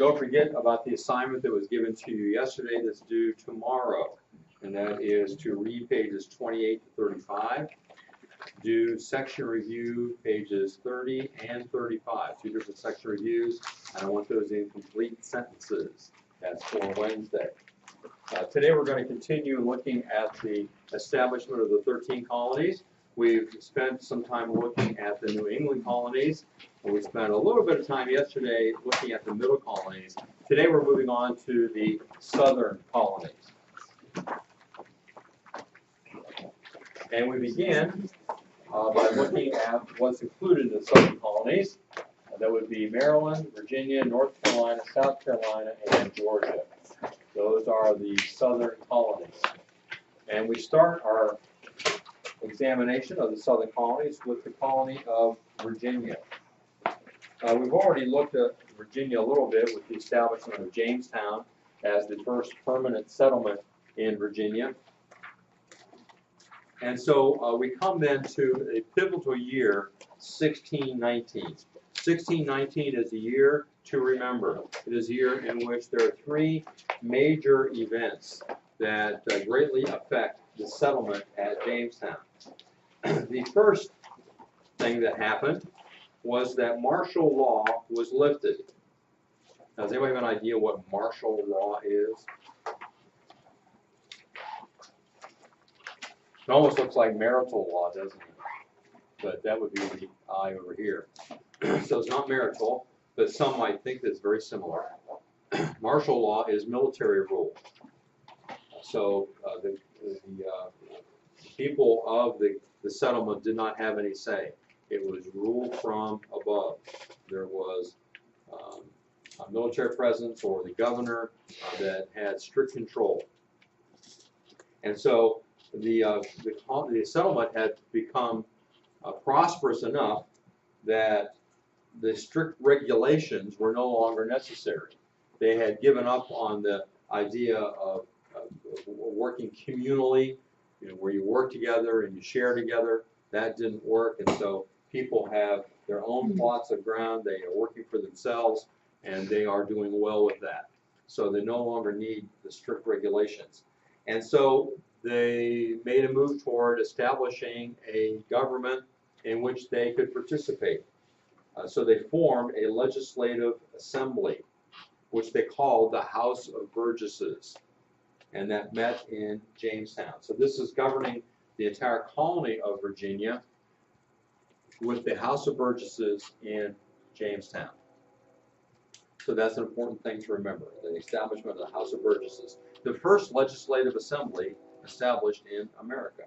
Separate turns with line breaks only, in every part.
don't forget about the assignment that was given to you yesterday that's due tomorrow, and that is to read pages 28 to 35, do section review pages 30 and 35, two different section reviews, and I want those in complete sentences. That's for Wednesday. Today we're going to continue looking at the establishment of the 13 colonies. We've spent some time looking at the New England colonies, and we spent a little bit of time yesterday looking at the middle colonies. Today we're moving on to the southern colonies. And we begin by looking at what's included in the southern colonies. That would be Maryland, Virginia, North Carolina, South Carolina, and Georgia. Those are the southern colonies. And we start our examination of the southern colonies with the colony of Virginia. We've already looked at Virginia a little bit with the establishment of Jamestown as the first permanent settlement in Virginia. And so we come then to a pivotal year, 1619. 1619 is a year to remember. It is a year in which there are three major events that greatly affect the settlement at Jamestown. The first thing that happened was that martial law was lifted. Now, does anybody have an idea what martial law is? It almost looks like marital law, doesn't it? But that would be the I over here. So it's not marital, but some might think that it's very similar. Martial law is military rule. So the people of the settlement did not have any say. It was rule from above. There was a military presence or the governor that had strict control. And so the settlement had become prosperous enough that the strict regulations were no longer necessary. They had given up on the idea of working communally, where you work together and you share together. That didn't work, and so people have their own plots of ground. They are working for themselves, and they are doing well with that. So they no longer need the strict regulations. And so they made a move toward establishing a government in which they could participate. So they formed a legislative assembly, which they called the House of Burgesses, and that met in Jamestown. So this is governing the entire colony of Virginia with the House of Burgesses in Jamestown. So that's an important thing to remember, the establishment of the House of Burgesses, the first legislative assembly established in America.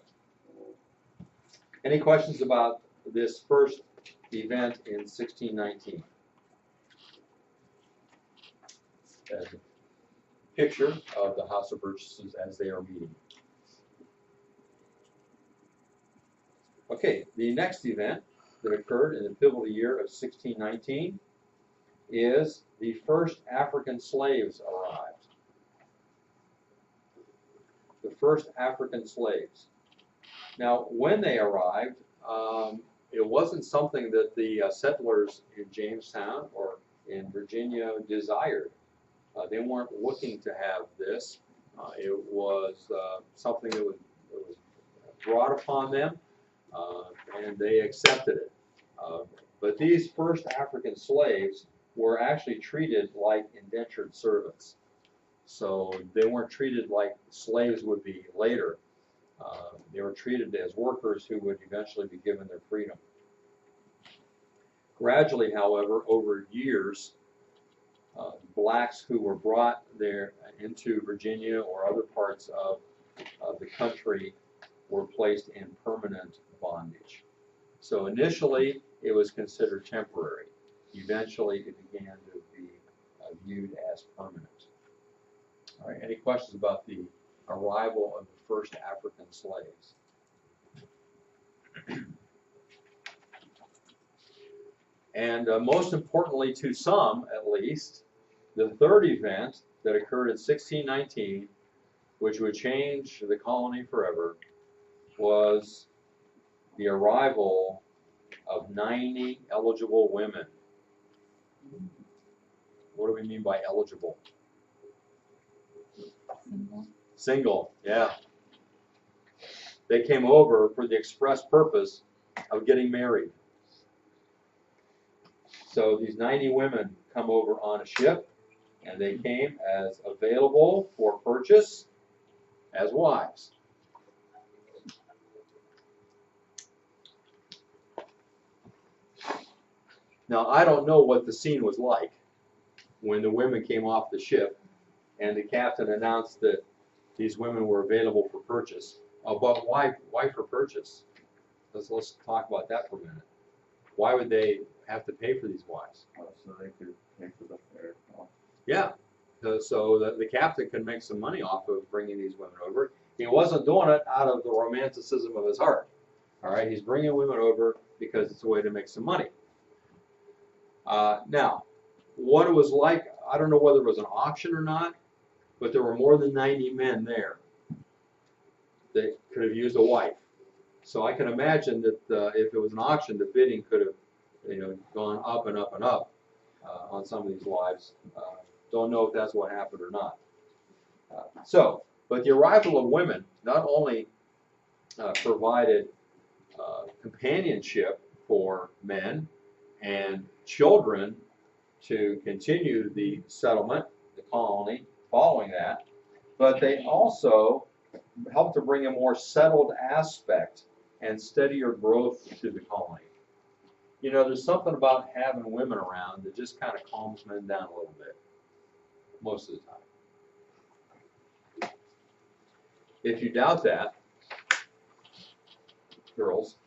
Any questions about this first event in 1619? As a picture of the House of Burgesses as they are meeting. Okay, the next event that occurred in the pivotal year of 1619 is the first African slaves arrived. The first African slaves. Now, when they arrived, it wasn't something that the settlers in Jamestown or in Virginia desired. They weren't looking to have this. It was something that was brought upon them, and they accepted it. But these first African slaves were actually treated like indentured servants. So they weren't treated like slaves would be later. They were treated as workers who would eventually be given their freedom. Gradually, however, over years, blacks who were brought there into Virginia or other parts of the country were placed in permanent bondage. So initially, it was considered temporary. Eventually, it began to be viewed as permanent. All right, any questions about the arrival of the first African slaves? And most importantly to some, at least, the third event that occurred in 1619, which would change the colony forever, was the arrival of 90 eligible women. What do we mean by eligible? Single, yeah. They came over for the express purpose of getting married. So these 90 women come over on a ship, and they came as available for purchase as wives. Now, I don't know what the scene was like when the women came off the ship and the captain announced that these women were available for purchase. But why for purchase? Let's talk about that for a minute. Why would they have to pay for these wives?
So they could pay for the fare.
Yeah, so the captain can make some money off of bringing these women over. He wasn't doing it out of the romanticism of his heart. All right, he's bringing women over because it's a way to make some money. Now, what it was like, I don't know whether it was an auction or not, but there were more than 90 men there that could have used a wife. So I can imagine that if it was an auction, the bidding could have, gone up and up and up on some of these wives. Don't know if that's what happened or not. But the arrival of women not only provided companionship for men and children to continue the settlement, the colony, following that, but they also helped to bring a more settled aspect and steadier growth to the colony. There's something about having women around that just kind of calms men down a little bit, most of the time. If you doubt that, girls,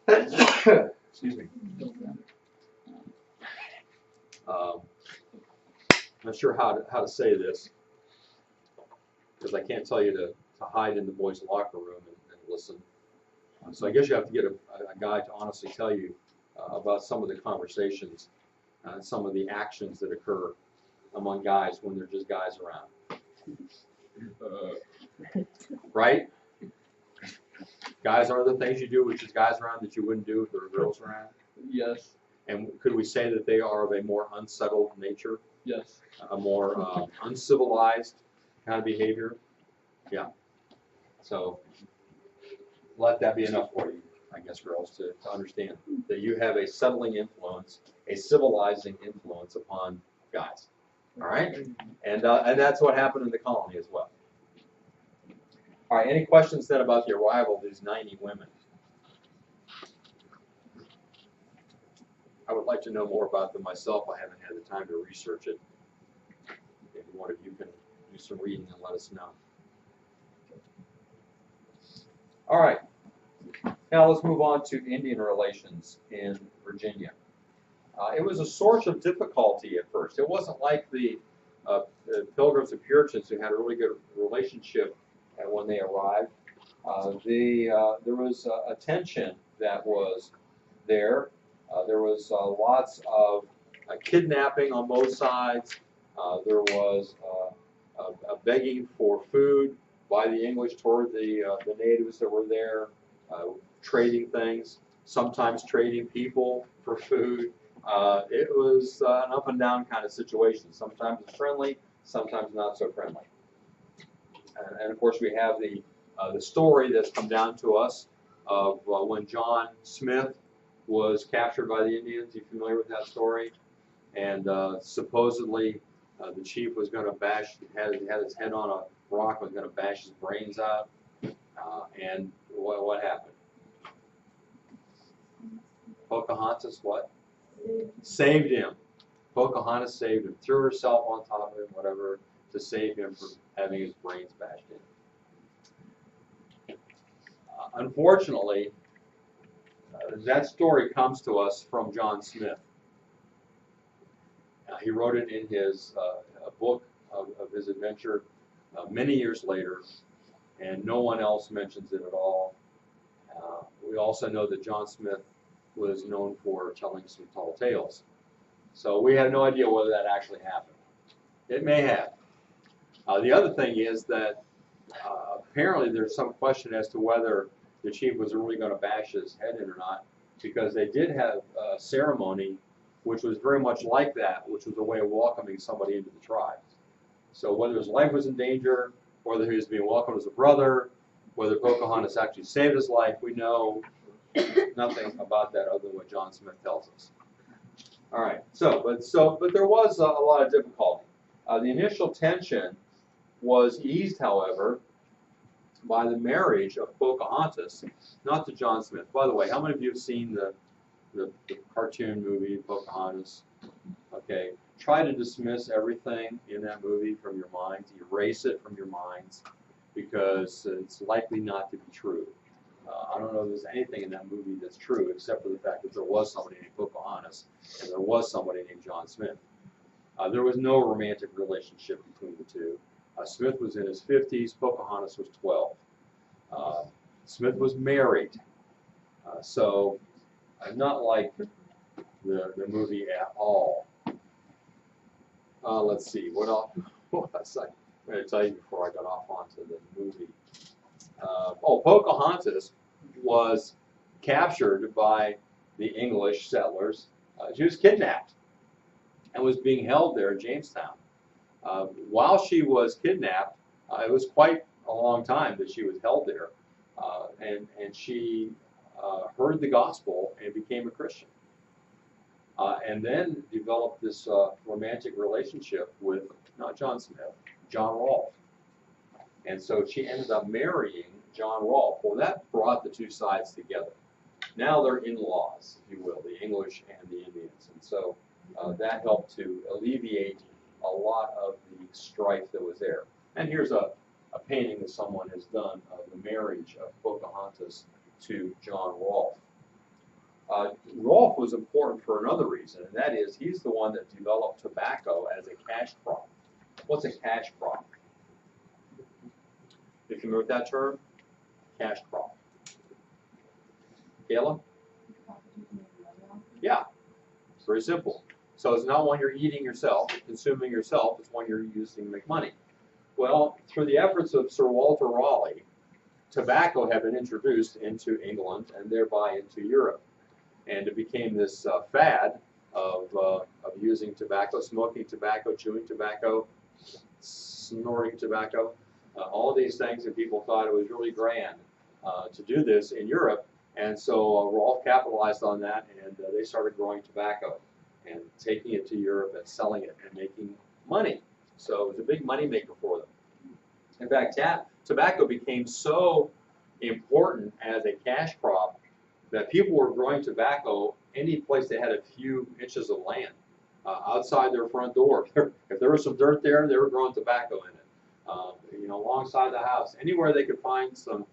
excuse me, not sure how to say this, because I can't tell you to hide in the boys' locker room and listen. So I guess you have to get a guy to honestly tell you about some of the conversations, some of the actions that occur among guys when they're just guys around. Right? Guys are the things you do with just guys around that you wouldn't do if there were girls around?
Yes.
And could we say that they are of a more unsettled nature?
Yes.
A more uncivilized kind of behavior? Yeah. So let that be enough for you, I guess, girls, to understand that you have a settling influence, a civilizing influence upon guys. All right? And that's what happened in the colony as well. All right, any questions then about the arrival of these 90 women? I would like to know more about them myself. I haven't had the time to research it. Maybe one of you can do some reading and let us know. All right. Now let's move on to Indian relations in Virginia. It was a source of difficulty at first. It wasn't like the Pilgrims and Puritans who had a really good relationship when they arrived. There was a tension that was there. There was lots of kidnapping on both sides. There was a begging for food by the English toward the natives that were there, trading things, sometimes trading people for food. It was an up and down kind of situation. Sometimes it's friendly, sometimes not so friendly. And of course, we have the story that's come down to us of when John Smith was captured by the Indians. You familiar with that story? And supposedly the chief was going to had his head on a rock, was going to bash his brains out. And what happened? Pocahontas what? Saved him. Pocahontas saved him, threw herself on top of him, whatever, to save him from having his brains bashed in. Unfortunately, that story comes to us from John Smith. He wrote it in his a book of his adventure many years later, and no one else mentions it at all. We also know that John Smith was known for telling some tall tales. So we have no idea whether that actually happened. It may have. The other thing is that apparently there's some question as to whether the chief was really going to bash his head in or not, because they did have a ceremony which was very much like that, which was a way of welcoming somebody into the tribe. So whether his life was in danger, whether he was being welcomed as a brother, whether Pocahontas actually saved his life, we know nothing about that other than what John Smith tells us. All right. But there was a lot of difficulty. The initial tension was eased, however, by the marriage of Pocahontas, not to John Smith. By the way, how many of you have seen the cartoon movie Pocahontas? Okay. Try to dismiss everything in that movie from your minds. Erase it from your minds because it's likely not to be true. I don't know if there's anything in that movie that's true except for the fact that there was somebody named Pocahontas and there was somebody named John Smith. There was no romantic relationship between the two. Smith was in his 50s, Pocahontas was 12. Smith was married, so not like the movie at all. Let's see, what else was I going to tell you before I got off onto the movie? Pocahontas was captured by the English settlers. She was kidnapped and was being held there in Jamestown. While she was kidnapped, it was quite a long time that she was held there, and she heard the gospel and became a Christian. And then developed this romantic relationship with, not John Smith, John Rolfe. And so she ended up marrying John Rolfe. Well, that brought the two sides together. Now they're in-laws, if you will, the English and the Indians. And so that helped to alleviate a lot of the strife that was there. And here's a painting that someone has done of the marriage of Pocahontas to John Rolfe. Rolfe was important for another reason, and that is he's the one that developed tobacco as a cash crop. What's a cash crop? You familiar with that term? Cash crop. Kayla? Yeah, it's very simple. So it's not one you're eating yourself, consuming yourself, it's one you're using to make money. Well, through the efforts of Sir Walter Raleigh, tobacco had been introduced into England and thereby into Europe. And it became this fad of using tobacco, smoking tobacco, chewing tobacco, snorting tobacco, all these things, and people thought it was really grand to do this in Europe. And so Rolfe capitalized on that, and they started growing tobacco and taking it to Europe and selling it and making money. So it was a big money maker for them. In fact, tobacco became so important as a cash crop that people were growing tobacco any place they had a few inches of land outside their front door. If there was some dirt there, they were growing tobacco in it. Alongside the house, anywhere they could find some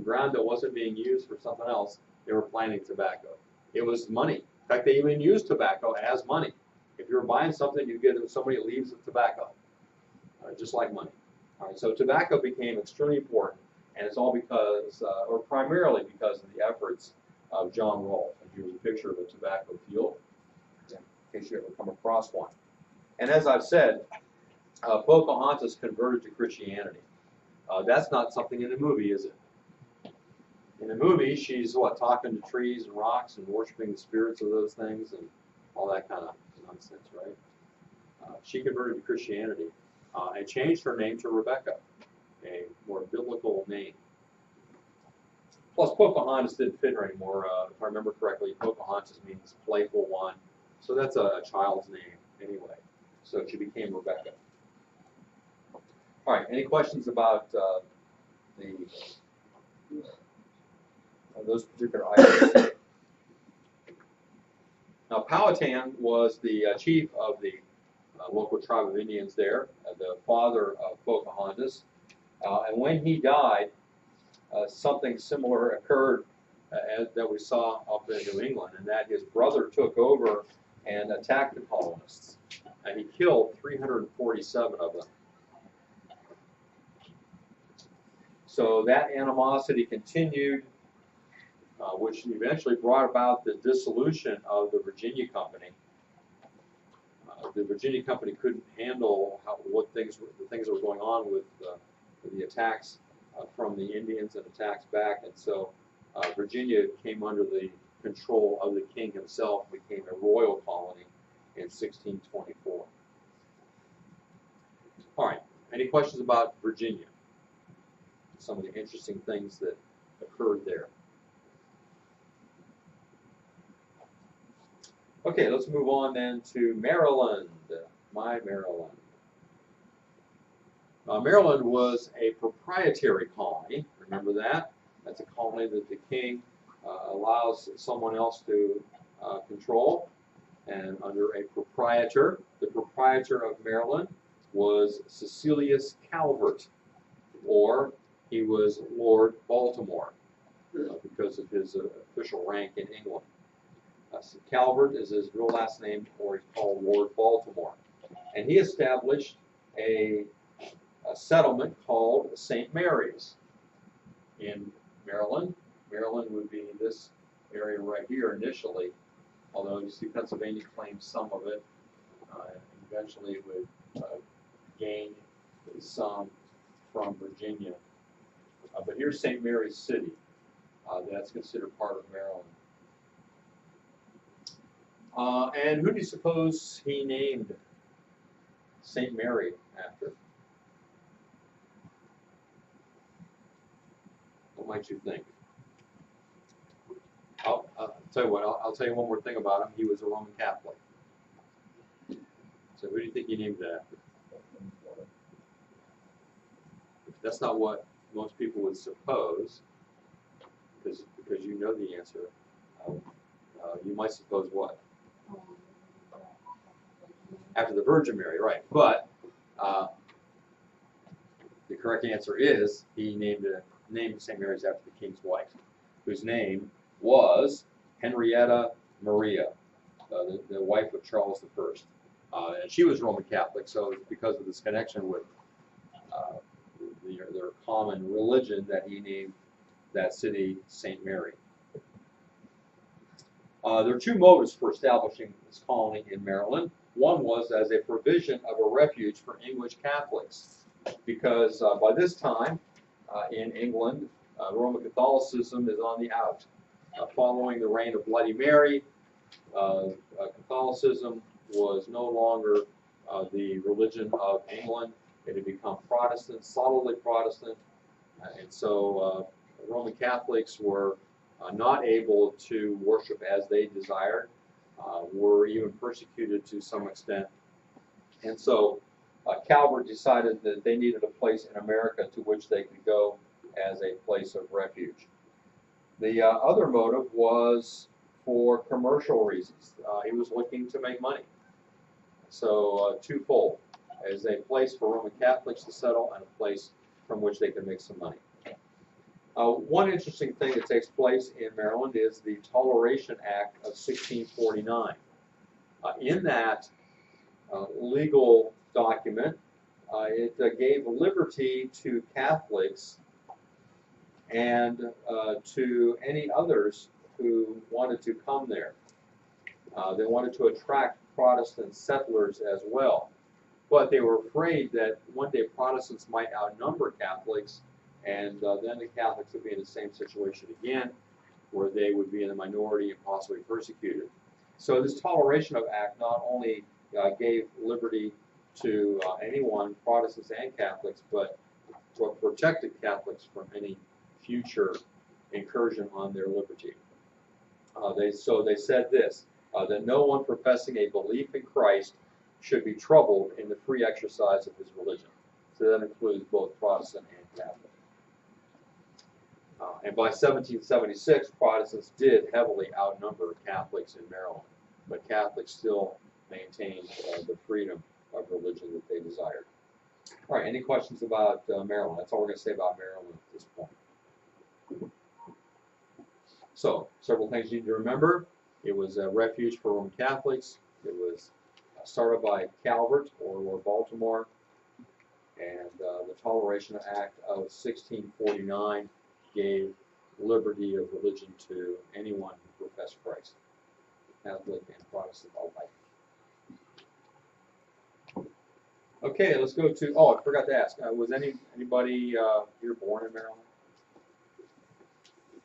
ground that wasn't being used for something else, they were planting tobacco. It was money. In fact, they even used tobacco as money. If you were buying something, you get somebody leaves with tobacco, just like money. All right, so tobacco became extremely important, and it's all because, or primarily because of the efforts of John Rolfe. And here's a picture of a tobacco field, in case you ever come across one. And as I've said, Pocahontas converted to Christianity. That's not something in the movie, is it? In the movie, she's talking to trees and rocks and worshiping the spirits of those things and all that kind of nonsense, right? She converted to Christianity and changed her name to Rebecca, a more biblical name. Plus, Pocahontas didn't fit her anymore. If I remember correctly, Pocahontas means playful one, so that's a child's name anyway. So she became Rebecca. All right, any questions about those particular items? Now, Powhatan was the chief of the local tribe of Indians there, the father of Pocahontas. And when he died, something similar occurred that we saw up in New England, and that his brother took over and attacked the colonists. And he killed 347 of them. So that animosity continued, which eventually brought about the dissolution of the Virginia Company. The Virginia Company couldn't handle the things that were going on with the attacks from the Indians and attacks back, and so Virginia came under the control of the king himself, became a royal colony, in 1624. All right, any questions about Virginia? Some of the interesting things that occurred there. Okay, let's move on then to Maryland, my Maryland. Maryland was a proprietary colony. Remember that? That's a colony that the king allows someone else to control, and under a proprietor. The proprietor of Maryland was Cecilius Calvert, or he was Lord Baltimore because of his official rank in England. So Calvert is his real last name, or he's called Lord Baltimore. And he established a settlement called St. Mary's in Maryland. Maryland would be this area right here initially, although you see Pennsylvania claims some of it. Eventually it would gain some from Virginia. But here's St. Mary's City. That's considered part of Maryland. And who do you suppose he named St. Mary after? What might you think? I'll tell you what, I'll tell you one more thing about him. He was a Roman Catholic. So who do you think he named it after? That's not what most people would suppose, because you know the answer. You might suppose what? After the Virgin Mary, right. But the correct answer is he named St. Mary's after the king's wife, whose name was Henrietta Maria, the wife of Charles I. And she was Roman Catholic, so because of this connection with their common religion, that he named that city St. Mary. There are two motives for establishing this colony in Maryland. One was as a provision of a refuge for English Catholics, because by this time in England, Roman Catholicism is on the out. Following the reign of Bloody Mary, Catholicism was no longer the religion of England. It had become Protestant, solidly Protestant, and so Roman Catholics were not able to worship as they desired, were even persecuted to some extent. And so Calvert decided that they needed a place in America to which they could go as a place of refuge. The other motive was for commercial reasons. He was looking to make money. So twofold, as a place for Roman Catholics to settle and a place from which they could make some money. One interesting thing that takes place in Maryland is the Toleration Act of 1649. In that legal document, it gave liberty to Catholics and to any others who wanted to come there. They wanted to attract Protestant settlers as well. But they were afraid that one day Protestants might outnumber Catholics, and then the Catholics would be in the same situation again, where they would be in the minority and possibly persecuted. So this Toleration Act not only gave liberty to anyone, Protestants and Catholics, but protected Catholics from any future incursion on their liberty. So they said this, that no one professing a belief in Christ should be troubled in the free exercise of his religion. So that includes both Protestant and Catholic. And by 1776, Protestants did heavily outnumber Catholics in Maryland, but Catholics still maintained the freedom of religion that they desired. All right, any questions about Maryland? That's all we're going to say about Maryland at this point. So, several things you need to remember. It was a refuge for Roman Catholics. It was started by Calvert, or Lord Baltimore, and the Toleration Act of 1649 gave liberty of religion to anyone who professed Christ, Catholic and Protestant alike. Okay, let's go to, oh, I forgot to ask, was anybody here born in Maryland?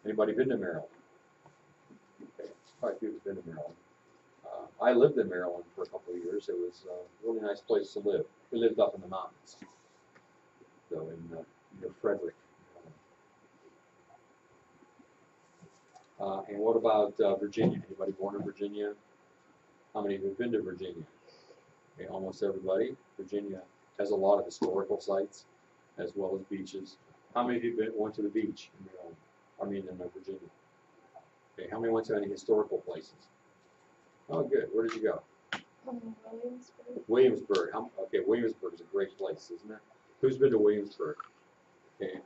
Anybody been to Maryland? Okay, quite a few have been to Maryland. I lived in Maryland for a couple of years. It was a really nice place to live. We lived up in the mountains, so in near Frederick. And what about Virginia? Anybody born in Virginia? How many of you have been to Virginia? Okay, almost everybody. Virginia has a lot of historical sites as well as beaches. How many of you went to the beach in Maryland? I mean in Virginia? Okay, how many went to any historical places? Oh, good. Where did you go?
Williamsburg.
Williamsburg. Okay, Williamsburg is a great place, isn't it? Who's been to Williamsburg? Okay.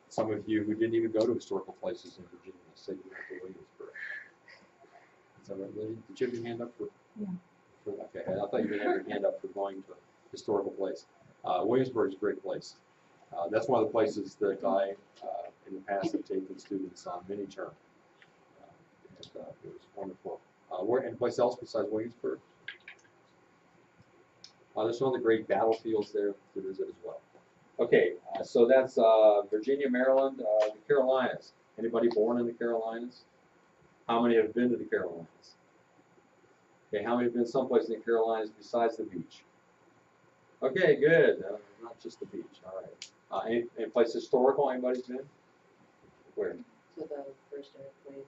Some of you who didn't even go to historical places in Virginia said you went to Williamsburg. Is that right, Lily? Did you have your hand up for?
Yeah.
Okay, I thought you didn't have your hand up for going to a historical place. Williamsburg is a great place. That's one of the places that I, in the past, have taken students on mini term. It was wonderful. Any place else besides Williamsburg? There's some other great battlefields there to visit as well. Okay, so that's Virginia, Maryland, the Carolinas. Anybody born in the Carolinas? How many have been to the Carolinas? Okay, how many have been someplace in the Carolinas besides the beach? Okay, good. Not just the beach. All right. Any place historical? Anybody's been? Where?
To the first airplane.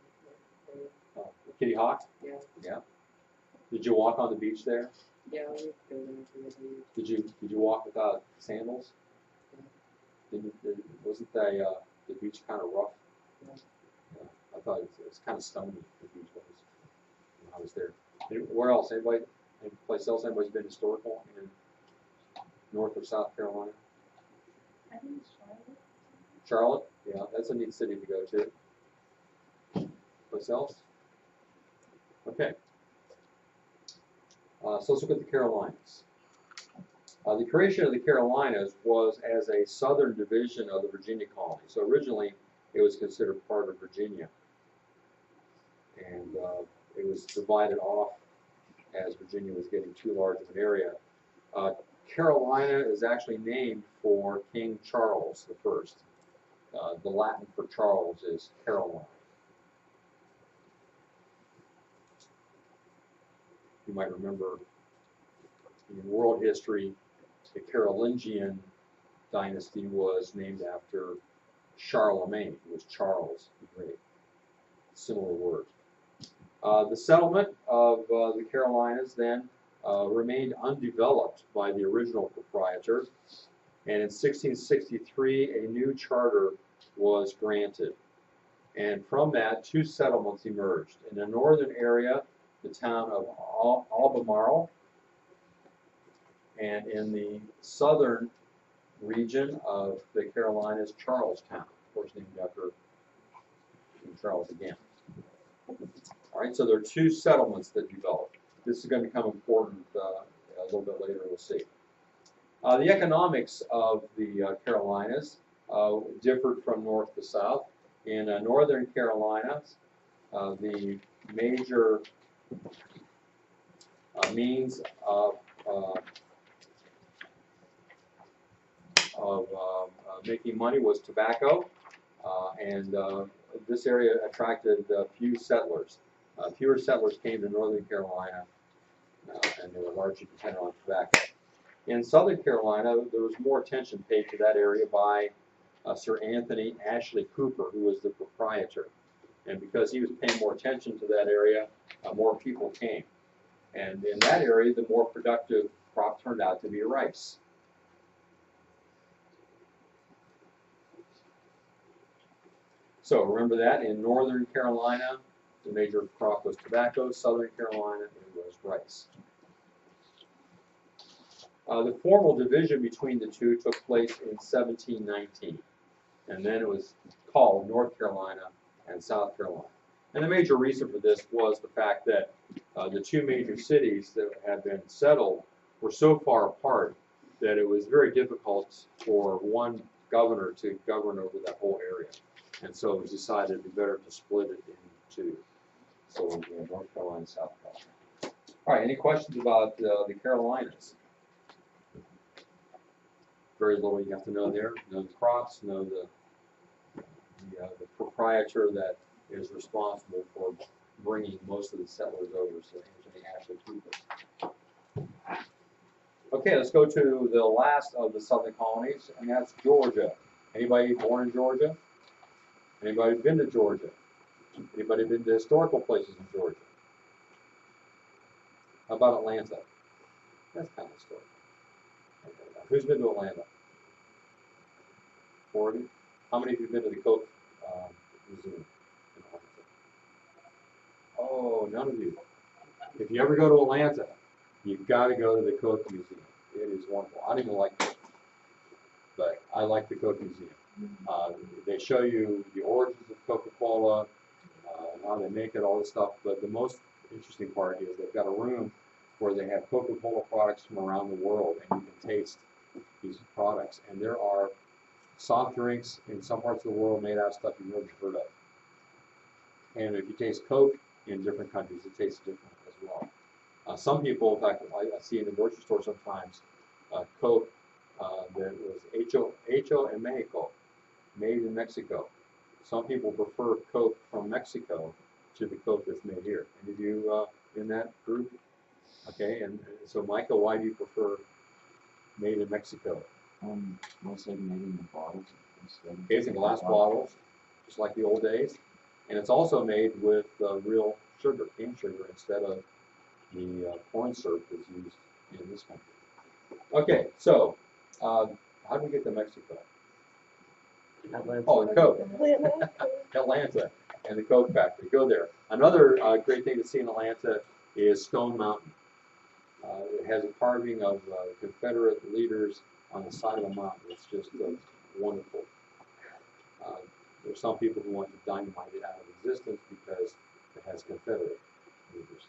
Kitty Hawk?
Yeah.
Yeah. Did you walk on the beach there?
Yeah, we go there for the beach.
Did you walk without sandals? Wasn't the beach kind of rough?
Yeah.
Yeah, I thought it was kind of stony. The beach was when I was there. Where else? Anybody? Any place else? Anybody's been historical in North or South Carolina?
I think Charlotte.
Charlotte? Yeah, that's a neat city to go to. Place else? Okay. So let's look at the Carolinas. The creation of the Carolinas was as a southern division of the Virginia colony. So originally it was considered part of Virginia. And it was divided off as Virginia was getting too large of an area. Carolina is actually named for King Charles I. The Latin for Charles is Caroline. You might remember in world history, the Carolingian dynasty was named after Charlemagne, who was Charles the Great. Similar word. The settlement of the Carolinas then remained undeveloped by the original proprietor, and in 1663 a new charter was granted. And from that, two settlements emerged. In the northern area, the town of Albemarle, and in the southern region of the Carolinas, Charlestown, of course named after King Charles again. All right, so there are two settlements that developed. This is going to become important a little bit later, we'll see. The economics of the Carolinas differed from north to south. In northern Carolinas, the major means of making money was tobacco, and this area attracted few settlers. Fewer settlers came to northern Carolina, and they were largely dependent on tobacco. In southern Carolina, there was more attention paid to that area by Sir Anthony Ashley Cooper, who was the proprietor. And because he was paying more attention to that area, more people came. And in that area, the more productive crop turned out to be rice. So remember that in northern Carolina, the major crop was tobacco. Southern Carolina, it was rice. The formal division between the two took place in 1719, and then it was called North Carolina and South Carolina. And the major reason for this was the fact that the two major cities that had been settled were so far apart that it was very difficult for one governor to govern over that whole area. And so it was decided it'd be better to split it into two. So North Carolina and South Carolina. All right, any questions about the Carolinas? Very little you have to know there. Know the crops, know the proprietor that is responsible for bringing most of the settlers over. So they actually keep it. Okay, let's go to the last of the southern colonies, and that's Georgia. Anybody born in Georgia? Anybody been to Georgia? Anybody been to historical places in Georgia? How about Atlanta? That's kind of historical. Who's been to Atlanta? 40? How many of you have been to the Coke Museum in Atlanta? Oh, none of you. If you ever go to Atlanta, you've got to go to the Coke Museum. It is wonderful. I don't even like Coke, but I like the Coke Museum. They show you the origins of Coca-Cola, how they make it, all this stuff. But the most interesting part is they've got a room where they have Coca-Cola products from around the world, and you can taste these products. And there are soft drinks in some parts of the world made out of stuff you've never heard of. And if you taste Coke in different countries, it tastes different as well. Some people, in fact, I see in the grocery store sometimes, Coke that was hecho en Mexico, made in Mexico. Some people prefer Coke from Mexico to the Coke that's made here. Any of you in that group? Okay, and so Michael, why do you prefer made in Mexico?
Most like made in the bottles instead.
It's in glass bottles, just like the old days. And it's also made with real sugar, cane sugar, instead of the corn syrup that's used in this country. Okay, so how do we get to Mexico? Oh, and Coke. Atlanta and the Coke factory. Go there. Another great thing to see in Atlanta is Stone Mountain. It has a carving of Confederate leaders on the side of a mountain. It's just wonderful. There's some people who want to dynamite it out of existence because it has Confederate leaders.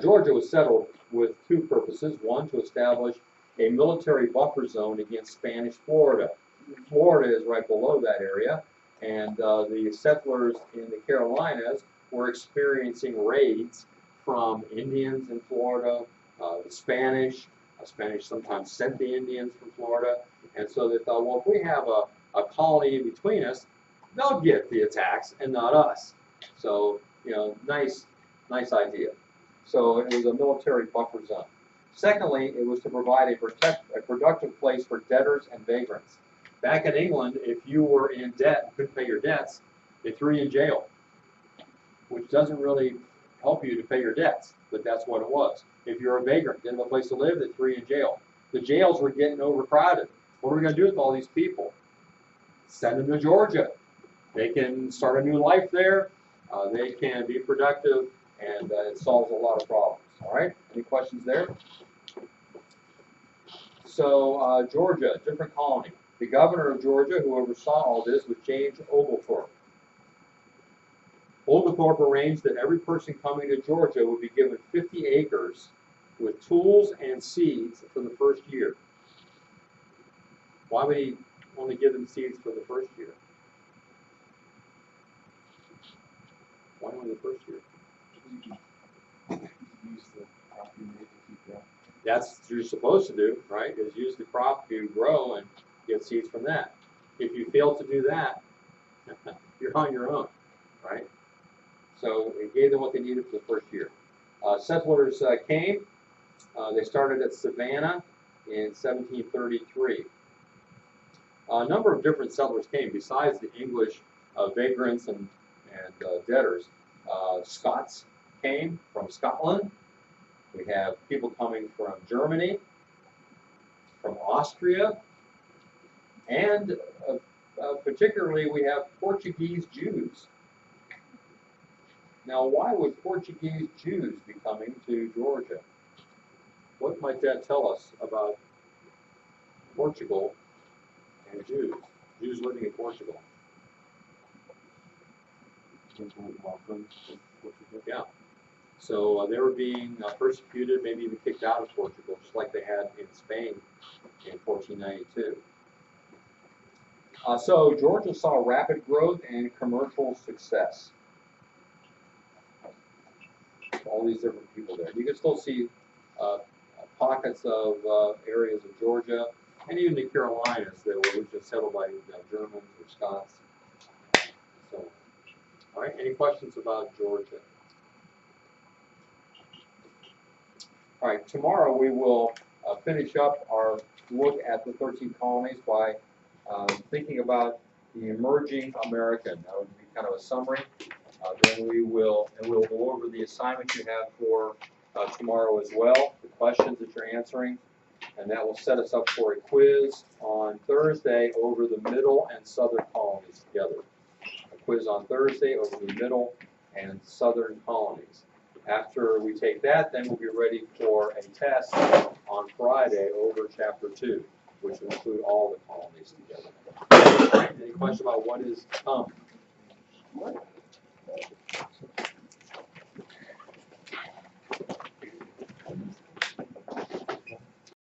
Georgia was settled with two purposes. One, to establish a military buffer zone against Spanish Florida. Florida is right below that area, and the settlers in the Carolinas were experiencing raids from Indians in Florida, the Spanish. Spanish sometimes sent the Indians from Florida, and so they thought, well, if we have a colony in between us, they'll get the attacks and not us. So, nice idea. So it was a military buffer zone. Secondly, it was to provide a productive place for debtors and vagrants. Back in England, if you were in debt and couldn't pay your debts, they threw you in jail, which doesn't really help you to pay your debts, but that's what it was. If you're a vagrant, didn't have a place to live, they threw you in jail. The jails were getting overcrowded. What are we going to do with all these people? Send them to Georgia. They can start a new life there. They can be productive, and it solves a lot of problems. All right? Any questions there? So Georgia, different colony. The governor of Georgia, who oversaw all this, was James Oglethorpe. Oglethorpe arranged that every person coming to Georgia would be given 50 acres with tools and seeds for the first year. Why would he only give them seeds for the first year? Why only the first year?
Use the property made to keep growing.
That's what you're supposed to do, right? Is use the crop to grow and get seeds from that. If you fail to do that, you're on your own, right? So it gave them what they needed for the first year. Settlers came. They started at Savannah in 1733. A number of different settlers came besides the English vagrants and debtors. Scots came from Scotland. We have people coming from Germany, from Austria, and particularly we have Portuguese Jews. Now, why would Portuguese Jews be coming to Georgia? What might that tell us about Portugal and Jews? Jews living in Portugal. Yeah. So they were being persecuted, maybe even kicked out of Portugal, just like they had in Spain in 1492. So Georgia saw rapid growth and commercial success. All these different people there. You can still see pockets of areas of Georgia and even the Carolinas that were just settled by Germans or Scots. So, all right. Any questions about Georgia? All right, tomorrow we will finish up our look at the 13 colonies by thinking about the emerging American. That would be kind of a summary. Then we'll go over the assignment you have for tomorrow as well, the questions that you're answering, and that will set us up for a quiz on Thursday over the middle and southern colonies together. A quiz on Thursday over the middle and southern colonies. After we take that, then we'll be ready for a test on Friday over Chapter 2, which will include all the colonies together. Any question about what is to come?